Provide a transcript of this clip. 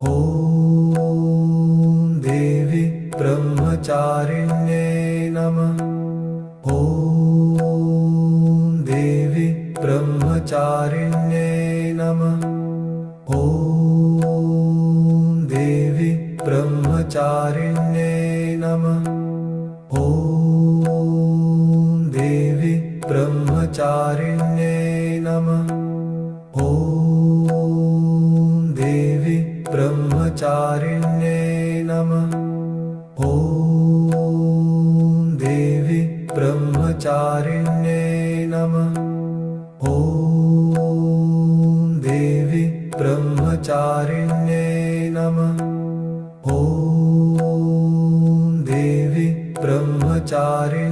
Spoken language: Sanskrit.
ॐ देवी ब्रह्मचारिण्ये नमः। ॐ देवी ब्रह्मचारिण्ये नमः। ॐ देवी ब्रह्मचारिण्ये नमः। ॐ देवी ब्रह्मचारिण्ये नमः। ॐ देवी ब्रह्मचारिण्ये नमः। ॐ देवी ब्रह्मचारिण्ये नमः। ॐ देवी ब्रह्मचारिण्ये नमः। ॐ देवी ब्रह्मचारिण्ये